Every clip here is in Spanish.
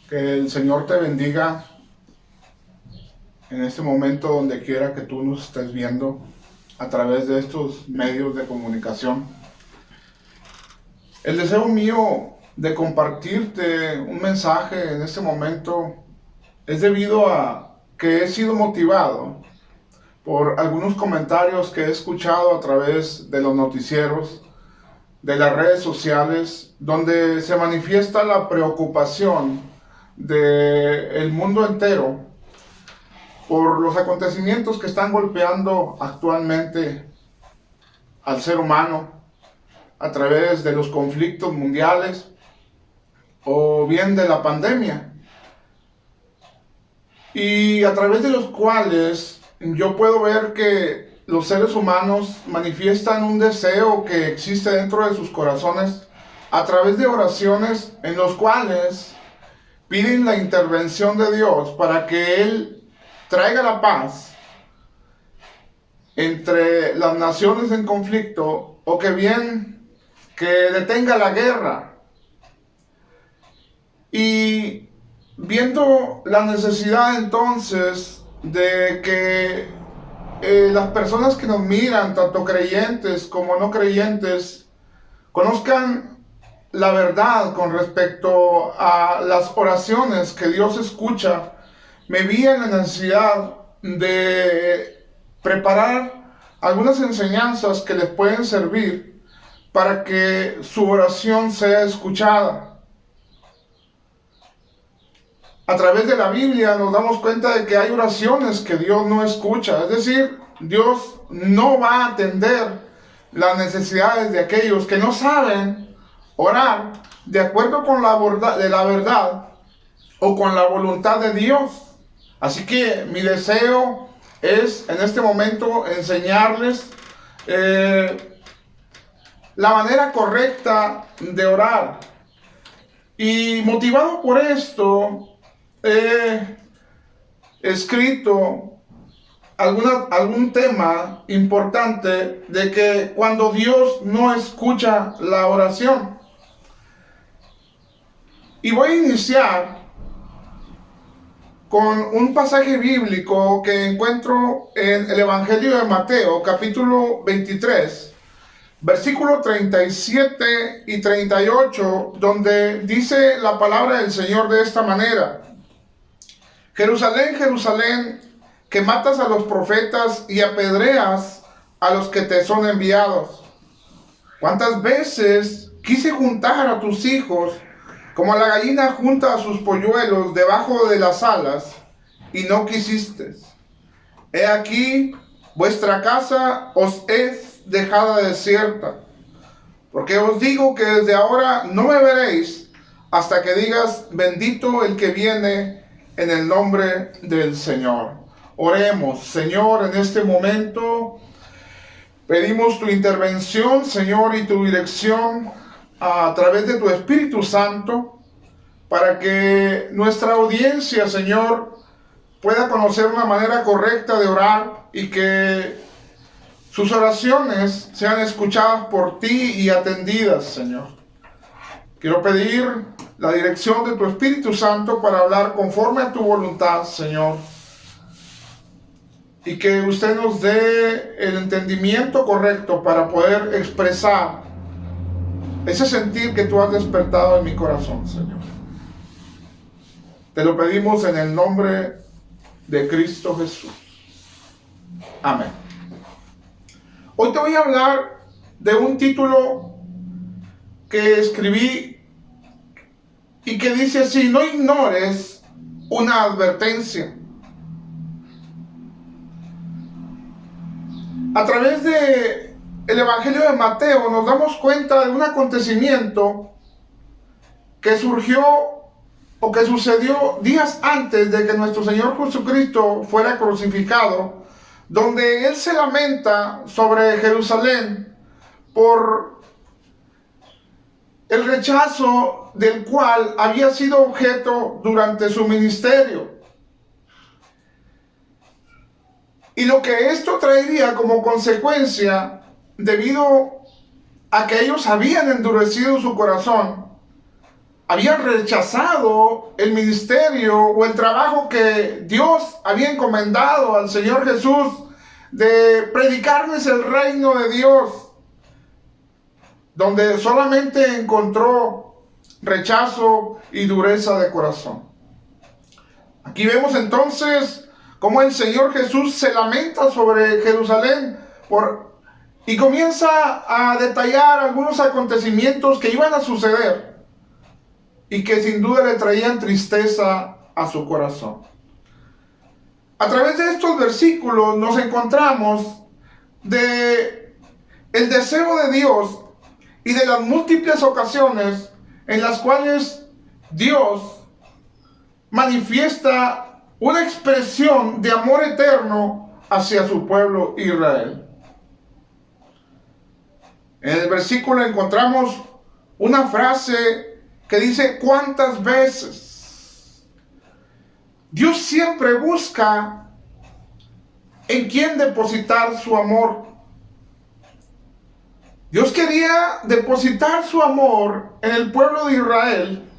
Que el Señor te bendiga en este momento donde quiera que tú nos estés viendo a través de estos medios de comunicación. El deseo mío de compartirte un mensaje en este momento es debido a que he sido motivado por algunos comentarios que he escuchado a través de los noticieros, de las redes sociales, donde se manifiesta la preocupación del mundo entero por los acontecimientos que están golpeando actualmente al ser humano a través de los conflictos mundiales o bien de la pandemia, y a través de los cuales yo puedo ver que los seres humanos manifiestan un deseo que existe dentro de sus corazones a través de oraciones en los cuales piden la intervención de Dios para que Él traiga la paz entre las naciones en conflicto, o que bien que detenga la guerra. Y viendo la necesidad entonces de que las personas que nos miran, tanto creyentes como no creyentes, conozcan la verdad con respecto a las oraciones que Dios escucha, me vi en la necesidad de preparar algunas enseñanzas que les pueden servir para que su oración sea escuchada. A través de la Biblia nos damos cuenta de que hay oraciones que Dios no escucha, es decir, Dios no va a atender las necesidades de aquellos que no saben orar de acuerdo con la verdad o con la voluntad de Dios. Así que mi deseo es en este momento enseñarles la manera correcta de orar. Y motivado por esto, he escrito algún tema importante de que cuando Dios no escucha la oración. Y voy a iniciar con un pasaje bíblico que encuentro en el Evangelio de Mateo, capítulo 23, versículo 37 y 38, donde dice la palabra del Señor de esta manera: Jerusalén, Jerusalén, que matas a los profetas y apedreas a los que te son enviados. ¿Cuántas veces quise juntar a tus hijos como la gallina junta a sus polluelos debajo de las alas, y no quisiste? He aquí, vuestra casa os es dejada desierta. Porque os digo que desde ahora no me veréis hasta que digas: bendito el que viene en el nombre del Señor. Oremos. Señor, en este momento pedimos tu intervención, Señor, y tu dirección a través de tu Espíritu Santo, para que nuestra audiencia, Señor, pueda conocer una manera correcta de orar y que sus oraciones sean escuchadas por ti y atendidas, Señor. Quiero pedir la dirección de tu Espíritu Santo para hablar conforme a tu voluntad, Señor, y que usted nos dé el entendimiento correcto para poder expresar ese sentir que tú has despertado en mi corazón, Señor. Te lo pedimos en el nombre de Cristo Jesús. Amén. Hoy te voy a hablar de un título que escribí y que dice así: no ignores una advertencia. A través de el Evangelio de Mateo nos damos cuenta de un acontecimiento que surgió o que sucedió días antes de que nuestro Señor Jesucristo fuera crucificado, donde Él se lamenta sobre Jerusalén por el rechazo del cual había sido objeto durante su ministerio. Y lo que esto traería como consecuencia, debido a que ellos habían endurecido su corazón, habían rechazado el ministerio o el trabajo que Dios había encomendado al Señor Jesús de predicarles el reino de Dios, donde solamente encontró rechazo y dureza de corazón. Aquí vemos entonces cómo el Señor Jesús se lamenta sobre Jerusalén y comienza a detallar algunos acontecimientos que iban a suceder y que sin duda le traían tristeza a su corazón. A través de estos versículos nos encontramos de el deseo de Dios y de las múltiples ocasiones en las cuales Dios manifiesta una expresión de amor eterno hacia su pueblo Israel. En el versículo encontramos una frase que dice: ¿cuántas veces? Dios siempre busca en quién depositar su amor. Dios quería depositar su amor en el pueblo de Israel,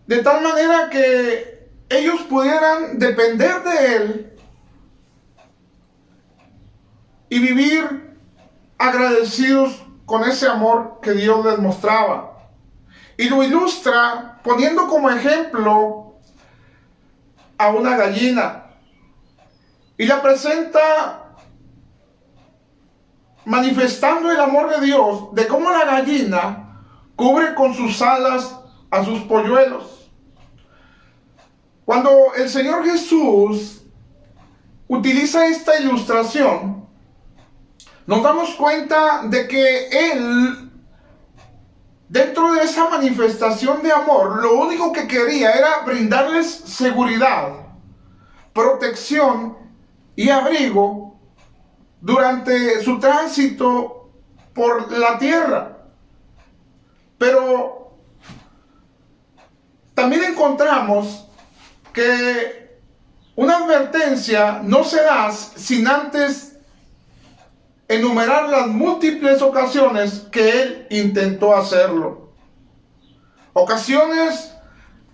de tal manera que ellos pudieran depender de Él y vivir agradecidos con ese amor que Dios les mostraba. Y lo ilustra poniendo como ejemplo a una gallina y la presenta manifestando el amor de Dios, de cómo la gallina cubre con sus alas a sus polluelos. Cuando el Señor Jesús utiliza esta ilustración, nos damos cuenta de que Él, dentro de esa manifestación de amor, lo único que quería era brindarles seguridad, protección y abrigo durante su tránsito por la tierra. Pero también encontramos que una advertencia no se da sin antes enumerar las múltiples ocasiones que Él intentó hacerlo. Ocasiones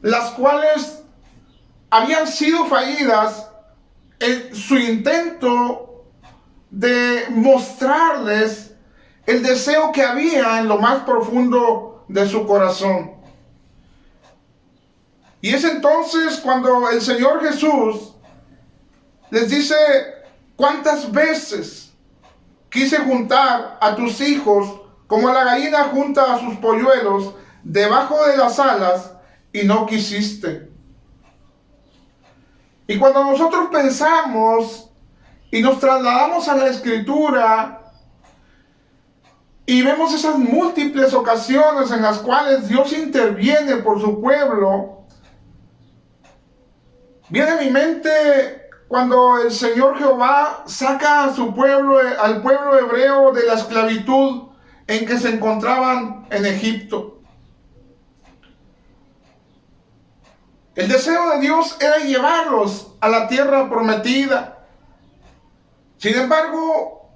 las cuales habían sido fallidas en su intento de mostrarles el deseo que había en lo más profundo de su corazón. Y es entonces cuando el Señor Jesús les dice: ¿cuántas veces quise juntar a tus hijos como la gallina junta a sus polluelos debajo de las alas y no quisiste? Y cuando nosotros pensamos y nos trasladamos a la Escritura y vemos esas múltiples ocasiones en las cuales Dios interviene por su pueblo, viene a mi mente cuando el Señor Jehová saca a su pueblo, al pueblo hebreo, de la esclavitud en que se encontraban en Egipto. El deseo de Dios era llevarlos a la tierra prometida. Sin embargo,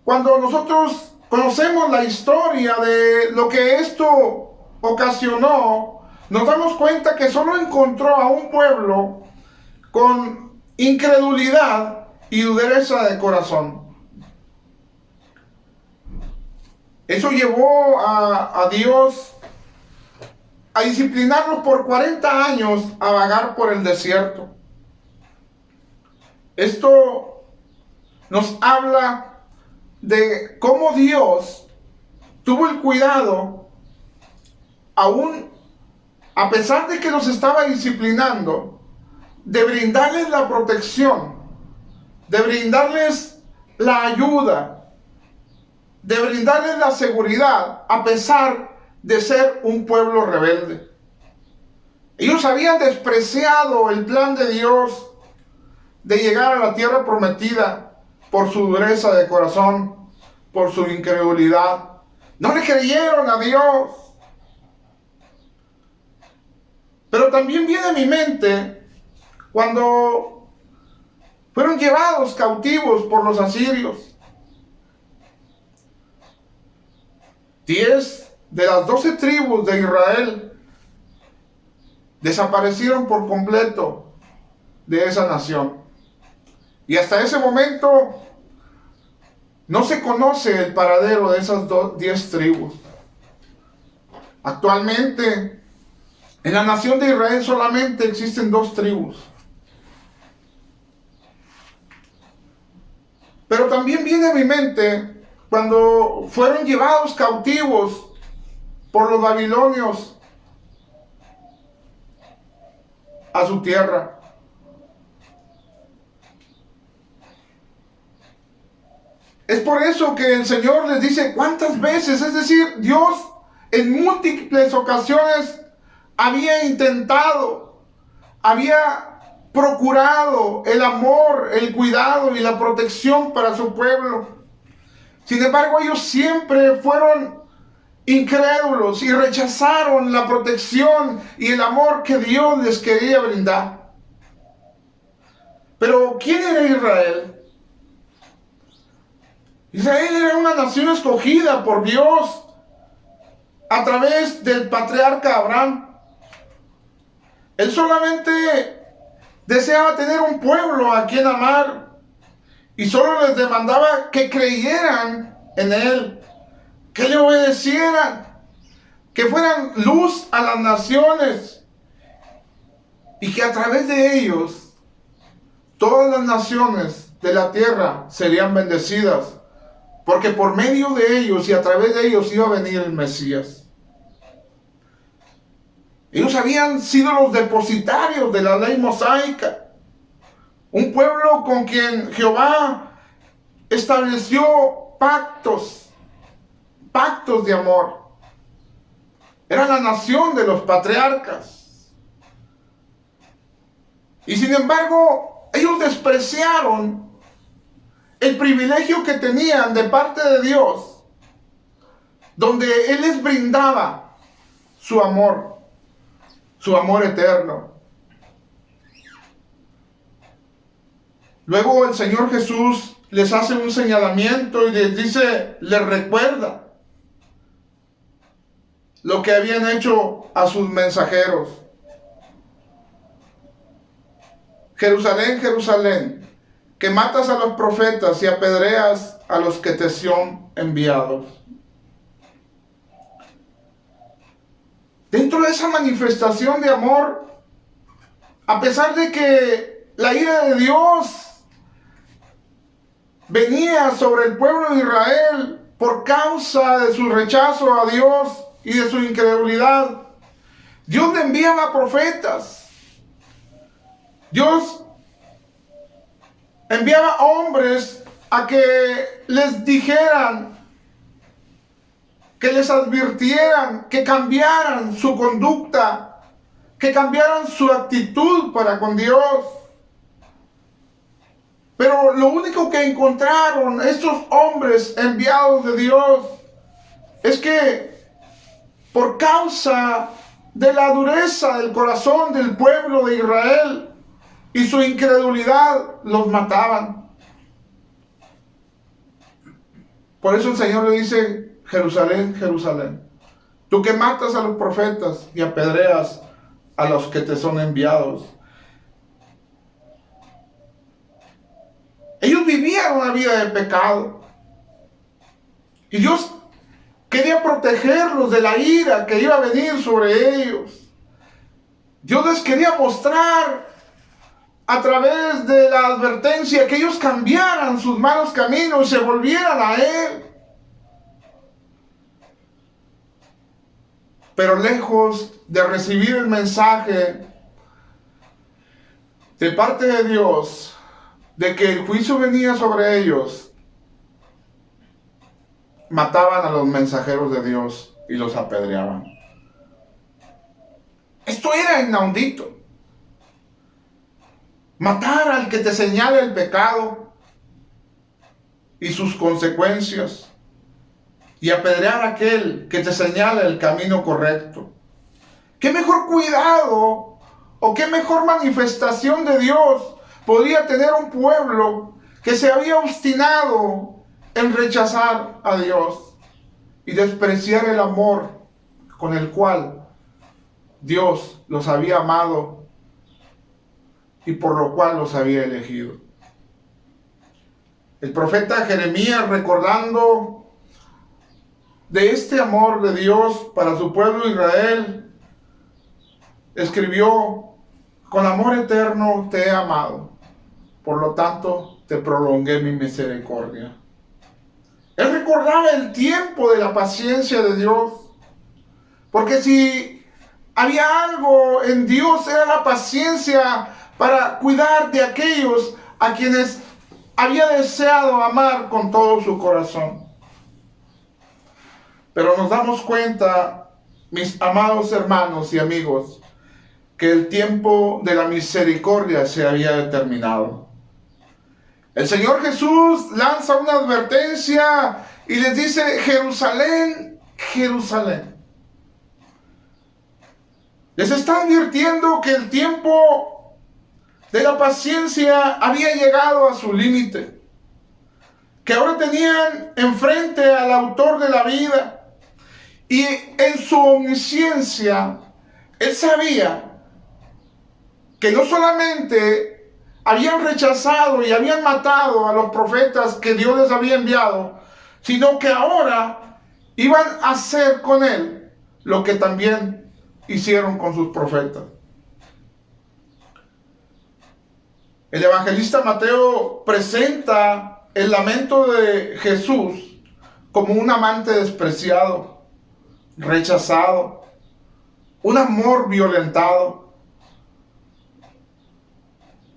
cuando nosotros conocemos la historia de lo que esto ocasionó, nos damos cuenta que solo encontró a un pueblo con incredulidad y dureza de corazón. Eso llevó a Dios a disciplinarlos por 40 años a vagar por el desierto. Esto nos habla de cómo Dios tuvo el cuidado, aún a pesar de que los estaba disciplinando, de brindarles la protección, de brindarles la ayuda, de brindarles la seguridad, a pesar de ser un pueblo rebelde. Ellos habían despreciado el plan de Dios de llegar a la tierra prometida por su dureza de corazón, por su incredulidad. No le creyeron a Dios. Pero también viene a mi mente cuando fueron llevados cautivos por los asirios. 10 de las 12 tribus de Israel desaparecieron por completo de esa nación. Y hasta ese momento no se conoce el paradero de esas 10 tribus. Actualmente, en la nación de Israel solamente existen 2 tribus. Pero también viene a mi mente cuando fueron llevados cautivos por los babilonios a su tierra. Es por eso que el Señor les dice cuántas veces, es decir, Dios en múltiples ocasiones había intentado, había procurado el amor, el cuidado y la protección para su pueblo. Sin embargo, ellos siempre fueron incrédulos y rechazaron la protección y el amor que Dios les quería brindar. Pero ¿quién era Israel? Israel era una nación escogida por Dios a través del patriarca Abraham. Él solamente deseaba tener un pueblo a quien amar y solo les demandaba que creyeran en él, que le obedecieran, que fueran luz a las naciones y que a través de ellos todas las naciones de la tierra serían bendecidas, porque por medio de ellos y a través de ellos iba a venir el Mesías. Ellos habían sido los depositarios de la ley mosaica, un pueblo con quien Jehová estableció pactos de amor. Era la nación de los patriarcas. Y sin embargo, ellos despreciaron el privilegio que tenían de parte de Dios, donde Él les brindaba su amor eterno. Luego el Señor Jesús les hace un señalamiento y les dice, les recuerda lo que habían hecho a sus mensajeros. Jerusalén, Jerusalén, que matas a los profetas y apedreas a los que te son enviados. Dentro de esa manifestación de amor, a pesar de que la ira de Dios venía sobre el pueblo de Israel por causa de su rechazo a Dios y de su incredulidad, Dios le enviaba profetas. Dios enviaba hombres a que les dijeran, que les advirtieran, que cambiaran su conducta, que cambiaran su actitud para con Dios. Pero lo único que encontraron estos hombres enviados de Dios es que por causa de la dureza del corazón del pueblo de Israel y su incredulidad, los mataban. Por eso el Señor le dice, Jerusalén, Jerusalén, tú que matas a los profetas y apedreas a los que te son enviados. Ellos vivían una vida de pecado. Y Dios quería protegerlos de la ira que iba a venir sobre ellos. Dios les quería mostrar a través de la advertencia que ellos cambiaran sus malos caminos y se volvieran a Él. Pero lejos de recibir el mensaje de parte de Dios de que el juicio venía sobre ellos, mataban a los mensajeros de Dios y los apedreaban. Esto era inaudito. Matar al que te señala el pecado y sus consecuencias, y apedrear a aquel que te señala el camino correcto. ¿Qué mejor cuidado o qué mejor manifestación de Dios podría tener un pueblo que se había obstinado en rechazar a Dios y despreciar el amor con el cual Dios los había amado y por lo cual los había elegido. El profeta Jeremías, recordando de este amor de Dios para su pueblo Israel, escribió: con amor eterno te he amado, por lo tanto te prolongué mi misericordia. Él recordaba el tiempo de la paciencia de Dios, porque si había algo en Dios era la paciencia para cuidar de aquellos a quienes había deseado amar con todo su corazón. Pero nos damos cuenta, mis amados hermanos y amigos, que el tiempo de la misericordia se había determinado. El Señor Jesús lanza una advertencia y les dice: Jerusalén, Jerusalén. Les está advirtiendo que el tiempo de la paciencia había llegado a su límite, que ahora tenían enfrente al autor de la vida, y en su omnisciencia Él sabía que no solamente habían rechazado y habían matado a los profetas que Dios les había enviado, sino que ahora iban a hacer con Él lo que también hicieron con sus profetas. El evangelista Mateo presenta el lamento de Jesús como un amante despreciado, rechazado, un amor violentado.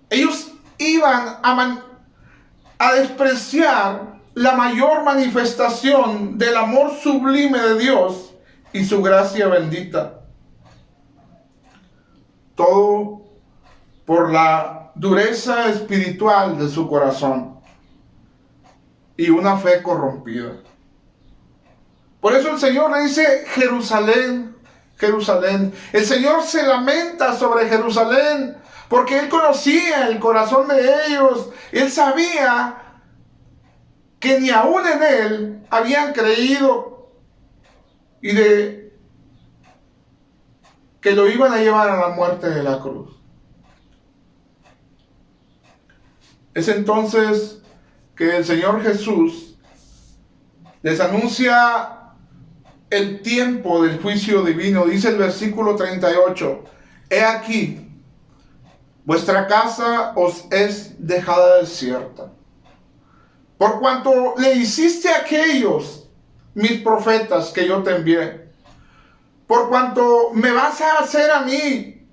Ellos iban a despreciar la mayor manifestación del amor sublime de Dios y su gracia bendita. Todo por la dureza espiritual de su corazón y una fe corrompida. Por eso el Señor le dice: Jerusalén, Jerusalén. El Señor se lamenta sobre Jerusalén porque Él conocía el corazón de ellos. Él sabía que ni aún en Él habían creído y de que lo iban a llevar a la muerte de la cruz. Es entonces que el Señor Jesús les anuncia el tiempo del juicio divino. Dice el versículo 38: he aquí, vuestra casa os es dejada desierta, por cuanto le hiciste a aquellos mis profetas que yo te envié, por cuanto me vas a hacer a mí,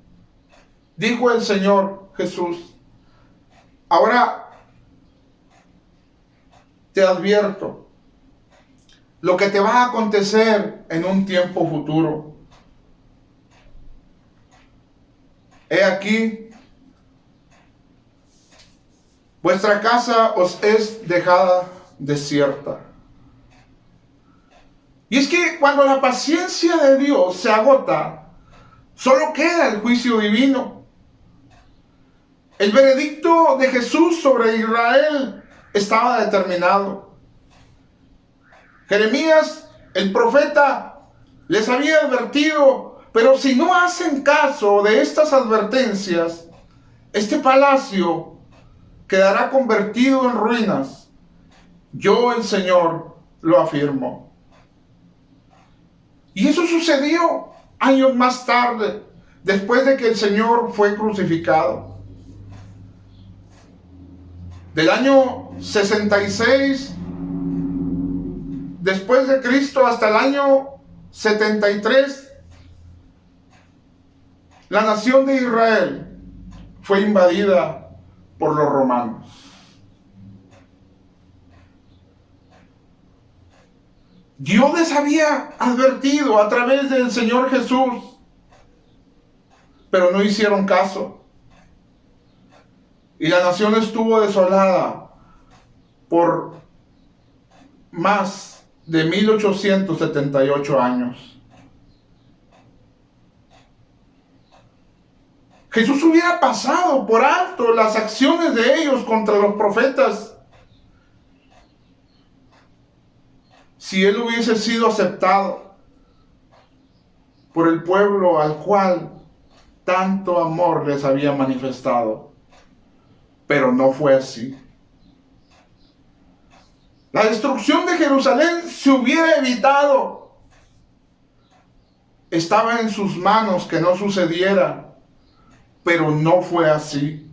dijo el Señor Jesús. Ahora te advierto lo que te va a acontecer en un tiempo futuro. He aquí, vuestra casa os es dejada desierta. Y es que cuando la paciencia de Dios se agota, solo queda el juicio divino. El veredicto de Jesús sobre Israel estaba determinado. Jeremías, el profeta, les había advertido: pero si no hacen caso de estas advertencias, este palacio quedará convertido en ruinas. Yo, el Señor, lo afirmo. Y eso sucedió años más tarde, después de que el Señor fue crucificado. Del año 66 después de Cristo hasta el año 73, la nación de Israel fue invadida por los romanos. Dios les había advertido a través del Señor Jesús, pero no hicieron caso. Y la nación estuvo desolada por más de 1878 años. Jesús hubiera pasado por alto las acciones de ellos contra los profetas si Él hubiese sido aceptado. por el pueblo al cual tanto amor les había manifestado. Pero no fue así. La destrucción de Jerusalén se hubiera evitado. Estaba en sus manos que no sucediera, pero no fue así.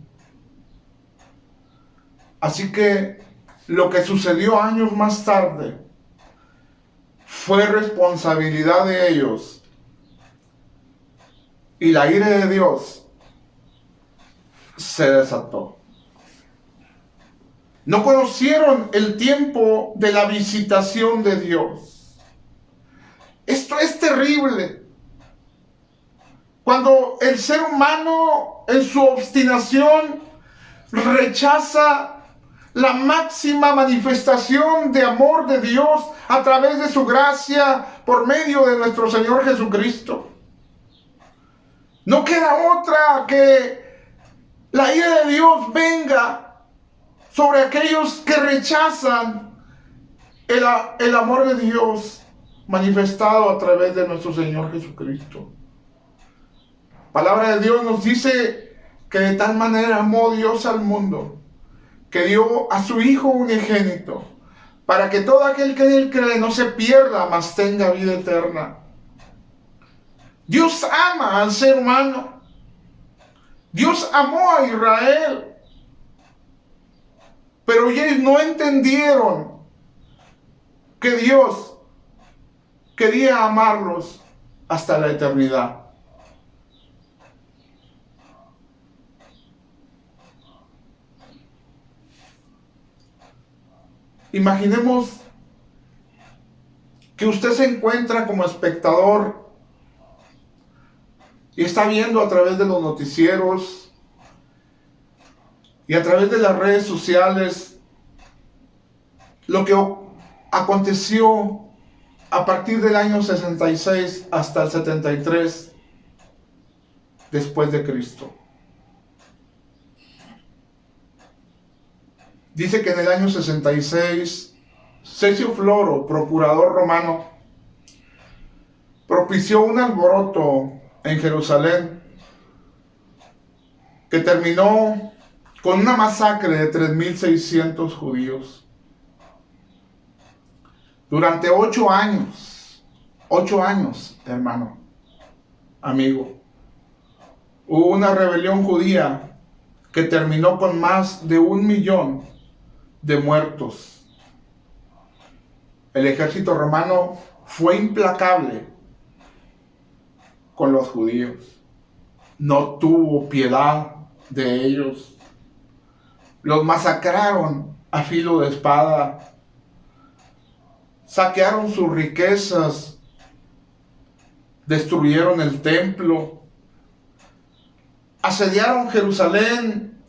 Así que lo que sucedió años más tarde fue responsabilidad de ellos. Y la ira de Dios se desató. No conocieron el tiempo de la visitación de Dios. Esto es terrible. Cuando el ser humano en su obstinación rechaza la máxima manifestación de amor de Dios a través de su gracia por medio de nuestro Señor Jesucristo. No queda otra que la ira de Dios venga sobre aquellos que rechazan el amor de Dios manifestado a través de nuestro Señor Jesucristo. La palabra de Dios nos dice que de tal manera amó Dios al mundo, que dio a su Hijo unigénito, para que todo aquel que en él cree no se pierda, mas tenga vida eterna. Dios ama al ser humano. Dios amó a Israel. Pero ellos no entendieron que Dios quería amarlos hasta la eternidad. Imaginemos que usted se encuentra como espectador y está viendo a través de los noticieros y a través de las redes sociales lo que aconteció a partir del año 66 hasta el 73 después de Cristo. Dice que en el año 66, Cesio Floro, procurador romano, propició un alboroto en Jerusalén que terminó con una masacre de 3.600 judíos. Durante 8 años, hermano, amigo, hubo una rebelión judía que terminó con más de 1 millón de muertos. El ejército romano fue implacable con los judíos. No tuvo piedad de ellos. Los masacraron a filo de espada. Saquearon sus riquezas. Destruyeron el templo. Asediaron Jerusalén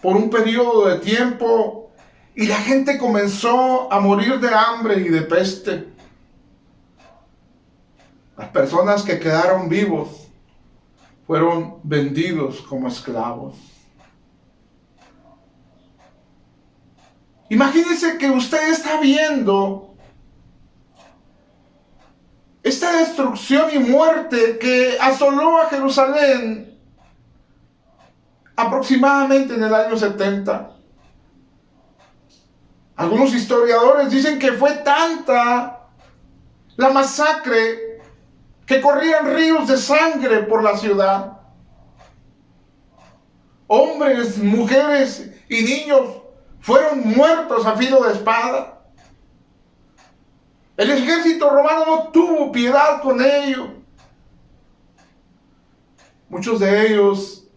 por un periodo de tiempo y la gente comenzó a morir de hambre y de peste. Las personas que quedaron vivos fueron vendidos como esclavos. Imagínense que usted está viendo esta destrucción y muerte que asoló a Jerusalén aproximadamente en el año 70. Algunos historiadores dicen que fue tanta la masacre que corrían ríos de sangre por la ciudad. Hombres, mujeres y niños fueron muertos a filo de espada. El ejército romano no tuvo piedad con ellos. Muchos de ellos,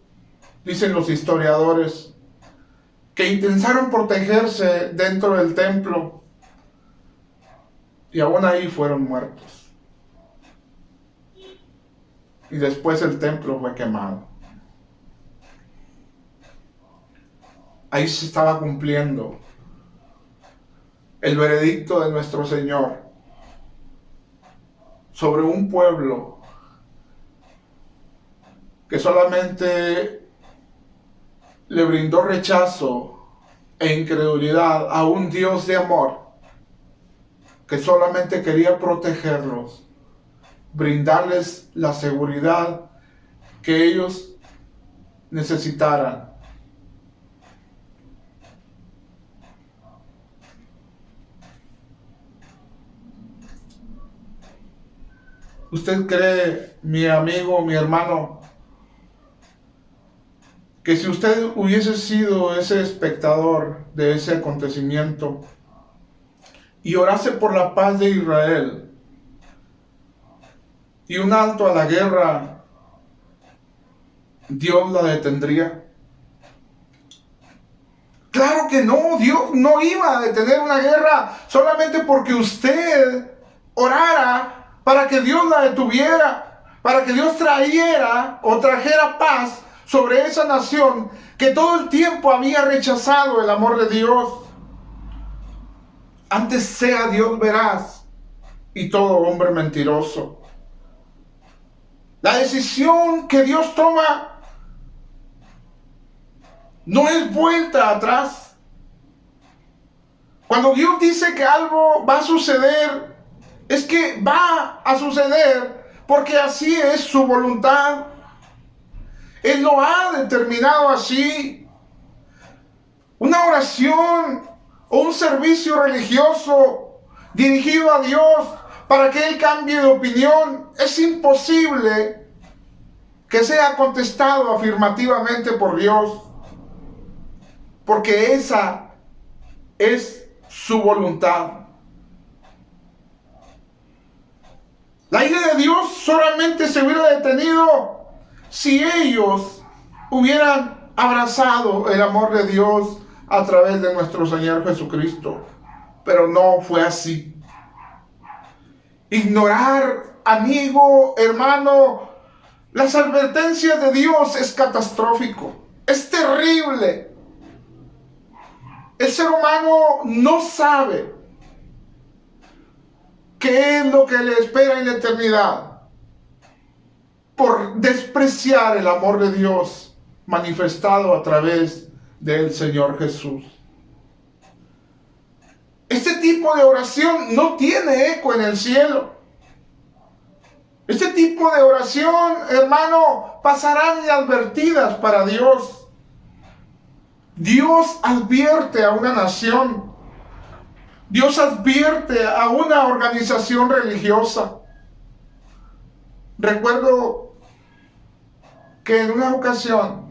dicen los historiadores, que intentaron protegerse dentro del templo y aún ahí fueron muertos. Y después el templo fue quemado. Ahí se estaba cumpliendo el veredicto de nuestro Señor sobre un pueblo que solamente le brindó rechazo e incredulidad a un Dios de amor que solamente quería protegerlos brindarles la seguridad que ellos necesitaran. ¿Usted cree, mi amigo, mi hermano, que si usted hubiese sido ese espectador de ese acontecimiento y orase por la paz de Israel y un alto a la guerra, Dios la detendría? Claro que no, Dios no iba a detener una guerra solamente porque usted orara para que Dios la detuviera, para que Dios trajera paz sobre esa nación que todo el tiempo había rechazado el amor de Dios. Antes sea Dios veraz y todo hombre mentiroso. La decisión que Dios toma no es vuelta atrás. Cuando Dios dice que algo va a suceder, es que va a suceder porque así es su voluntad. Él lo ha determinado así. Una oración o un servicio religioso dirigido a Dios para que Él cambie de opinión, es imposible que sea contestado afirmativamente por Dios, porque esa es su voluntad. La ira de Dios solamente se hubiera detenido si ellos hubieran abrazado el amor de Dios a través de nuestro Señor Jesucristo. Pero no fue así. Ignorar, amigo, hermano, las advertencias de Dios es catastrófico. Es terrible. El ser humano no sabe qué es lo que le espera en la eternidad por despreciar el amor de Dios manifestado a través del Señor Jesús. Este tipo de oración no tiene eco en el cielo. Este tipo de oración, hermano, pasarán inadvertidas para Dios. Dios advierte a una nación. Dios advierte a una organización religiosa. Recuerdo que en una ocasión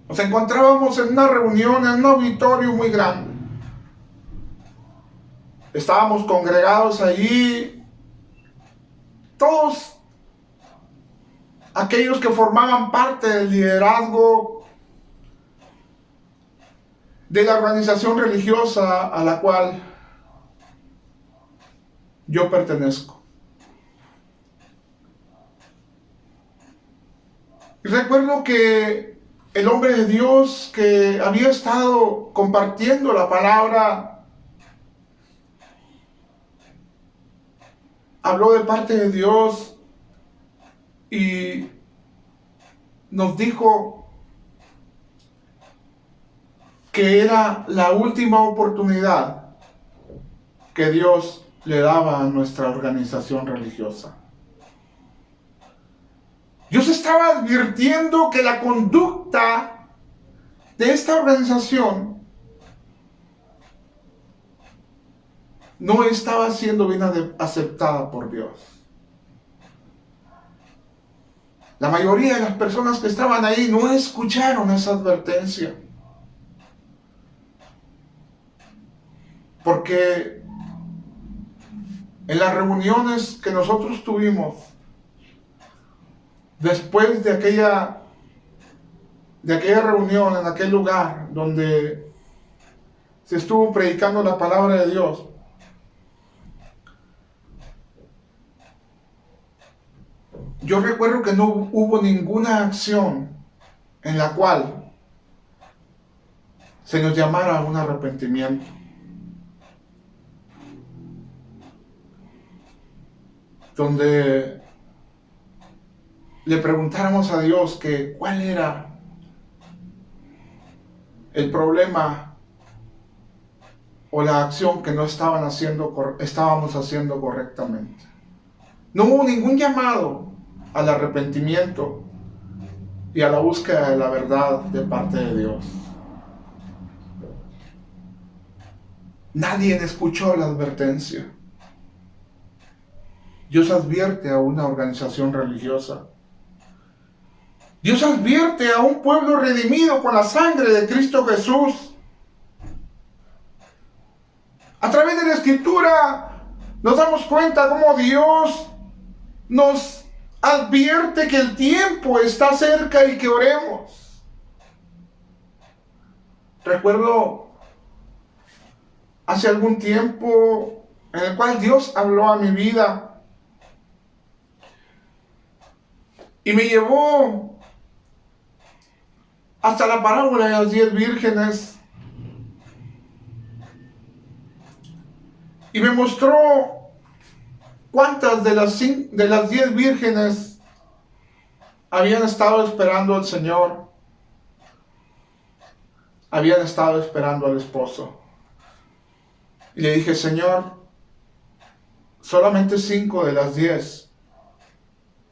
nos encontrábamos en una reunión en un auditorio muy grande. Estábamos congregados allí, todos aquellos que formaban parte del liderazgo de la organización religiosa a la cual yo pertenezco. Y recuerdo que el hombre de Dios que había estado compartiendo la palabra habló de parte de Dios y nos dijo que era la última oportunidad que Dios le daba a nuestra organización religiosa. Dios estaba advirtiendo que la conducta de esta organización no estaba siendo bien aceptada por Dios. La mayoría de las personas que estaban ahí no escucharon esa advertencia. Porque en las reuniones que nosotros tuvimos, después de aquella reunión, en aquel lugar donde se estuvo predicando la palabra de Dios, yo recuerdo que no hubo ninguna acción en la cual se nos llamara a un arrepentimiento. Donde le preguntáramos a Dios que cuál era el problema o la acción que no estábamos haciendo correctamente. No hubo ningún llamado al arrepentimiento y a la búsqueda de la verdad de parte de Dios. Nadie escuchó la advertencia. Dios advierte a una organización religiosa. Dios advierte a un pueblo redimido con la sangre de Cristo Jesús. A través de la Escritura nos damos cuenta cómo Dios nos advierte que el tiempo está cerca y que oremos. Recuerdo hace algún tiempo en el cual Dios habló a mi vida y me llevó hasta la parábola de las 10 vírgenes y me mostró cuántas de las 10 vírgenes habían estado esperando al Señor, habían estado esperando al esposo. Y le dije, Señor, solamente 5 de las 10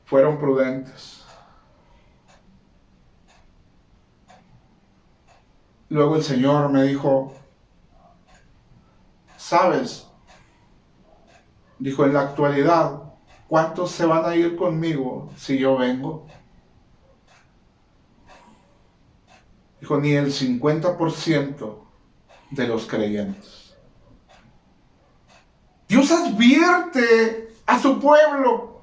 fueron prudentes. Luego el Señor me dijo, ¿sabes? Dijo, en la actualidad, ¿cuántos se van a ir conmigo si yo vengo? Dijo, ni el 50% de los creyentes. Dios advierte a su pueblo.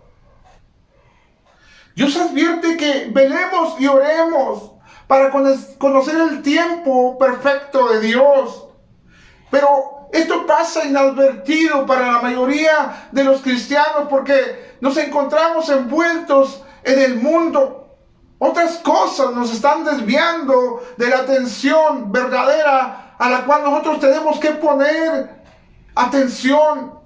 Dios advierte que velemos y oremos para conocer el tiempo perfecto de Dios. Pero esto pasa inadvertido para la mayoría de los cristianos porque nos encontramos envueltos en el mundo. Otras cosas nos están desviando de la atención verdadera a la cual nosotros tenemos que poner atención.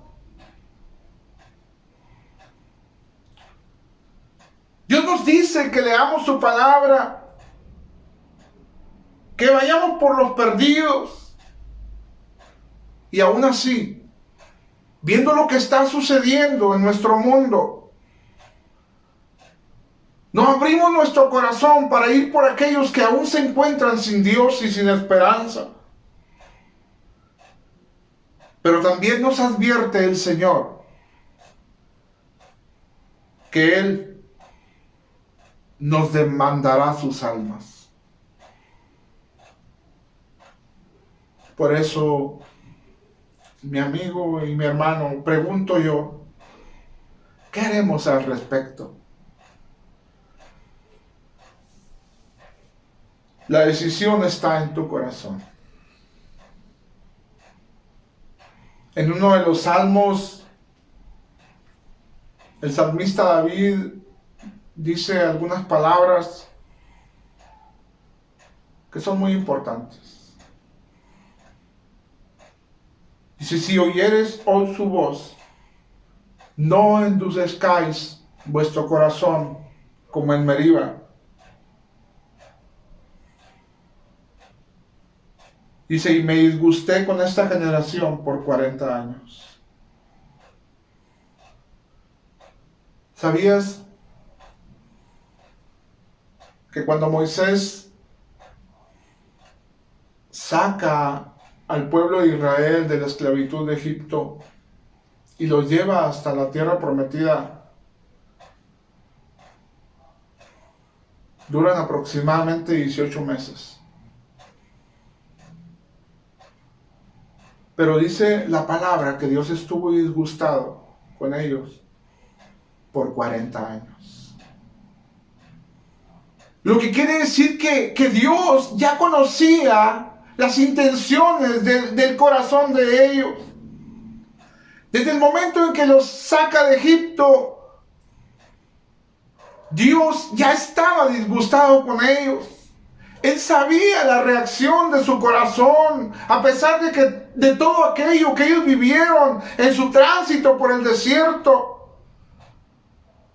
Dios nos dice que leamos su palabra, que vayamos por los perdidos. Y aún así, viendo lo que está sucediendo en nuestro mundo, no abrimos nuestro corazón para ir por aquellos que aún se encuentran sin Dios y sin esperanza. Pero también nos advierte el Señor que Él nos demandará sus almas. Por eso, mi amigo y mi hermano, pregunto yo, ¿qué haremos al respecto? La decisión está en tu corazón. En uno de los salmos, el salmista David dice algunas palabras que son muy importantes. Dice, si oyeres hoy su voz, no endurezcáis vuestro corazón como en Meriba. Dice, y me disgusté con esta generación por 40 años. ¿Sabías que cuando Moisés saca al pueblo de Israel de la esclavitud de Egipto y los lleva hasta la tierra prometida, duran aproximadamente 18 meses? Pero dice la palabra que Dios estuvo disgustado con ellos por 40 años. Lo que quiere decir que Dios ya conocía las intenciones del corazón de ellos. Desde el momento en que los saca de Egipto, Dios ya estaba disgustado con ellos. Él sabía la reacción de su corazón, a pesar de todo aquello que ellos vivieron en su tránsito por el desierto,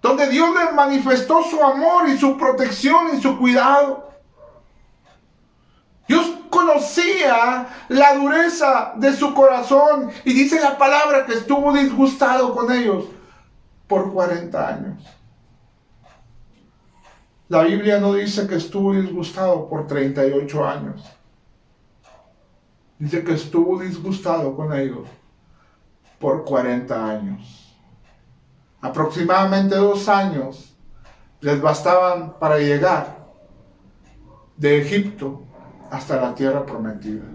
donde Dios les manifestó su amor y su protección y su cuidado. Dios conocía la dureza de su corazón. Y dice la palabra que estuvo disgustado con ellos por 40 años. La Biblia no dice que estuvo disgustado por 38 años. Dice que estuvo disgustado con ellos por 40 años. Aproximadamente 2 años les bastaban para llegar de Egipto hasta la tierra prometida.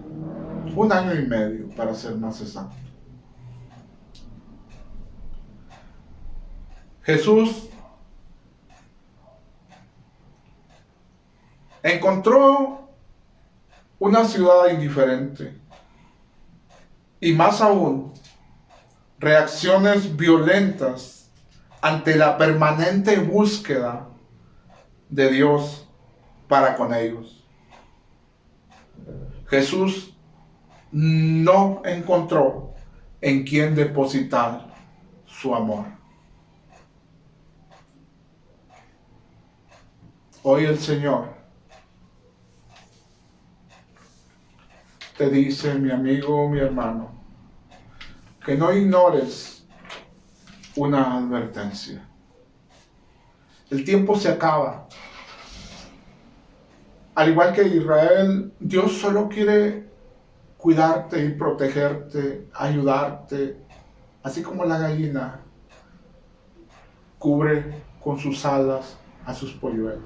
1 año y medio, para ser más exacto. Jesús encontró una ciudad indiferente y más aún reacciones violentas ante la permanente búsqueda de Dios para con ellos. Jesús no encontró en quién depositar su amor. Hoy el Señor te dice, mi amigo, mi hermano, que no ignores una advertencia. El tiempo se acaba. Al igual que Israel, Dios solo quiere cuidarte y protegerte, ayudarte, así como la gallina cubre con sus alas a sus polluelos.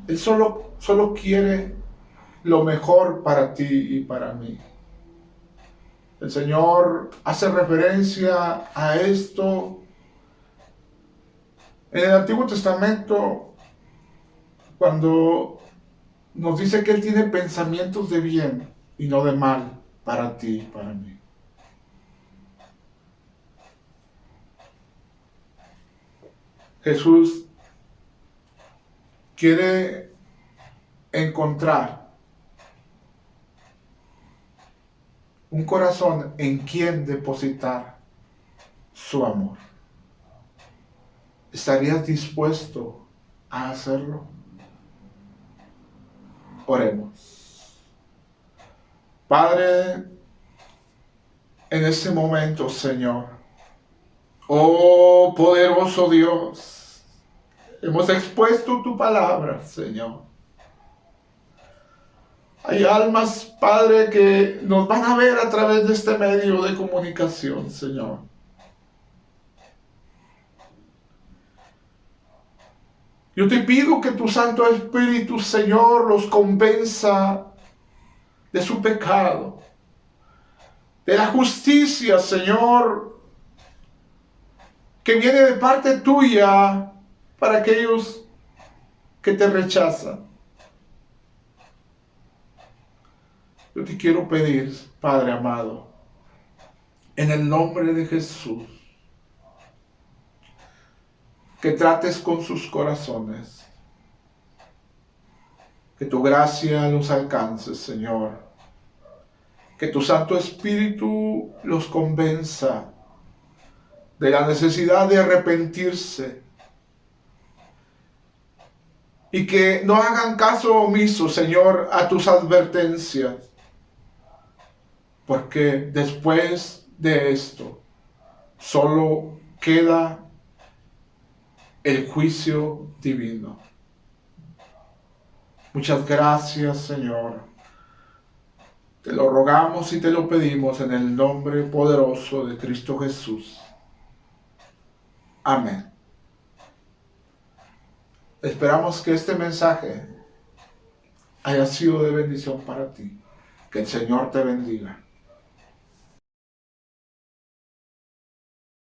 Él solo quiere lo mejor para ti y para mí. El Señor hace referencia a esto en el Antiguo Testamento cuando nos dice que Él tiene pensamientos de bien y no de mal para ti y para mí. Jesús quiere encontrar un corazón en quien depositar su amor. ¿Estarías dispuesto a hacerlo? Oremos. Padre, en este momento, Señor, oh poderoso Dios, hemos expuesto tu palabra, Señor. Hay almas, Padre, que nos van a ver a través de este medio de comunicación, Señor. Yo te pido que tu Santo Espíritu, Señor, los convenza de su pecado, de la justicia, Señor, que viene de parte tuya para aquellos que te rechazan. Yo te quiero pedir, Padre amado, en el nombre de Jesús, que trates con sus corazones, que tu gracia los alcance, Señor, que tu Santo Espíritu los convenza de la necesidad de arrepentirse y que no hagan caso omiso, Señor, a tus advertencias, porque después de esto solo queda el juicio divino. Muchas gracias, Señor. Te lo rogamos y te lo pedimos en el nombre poderoso de Cristo Jesús. Amén. Esperamos que este mensaje haya sido de bendición para ti. Que el Señor te bendiga.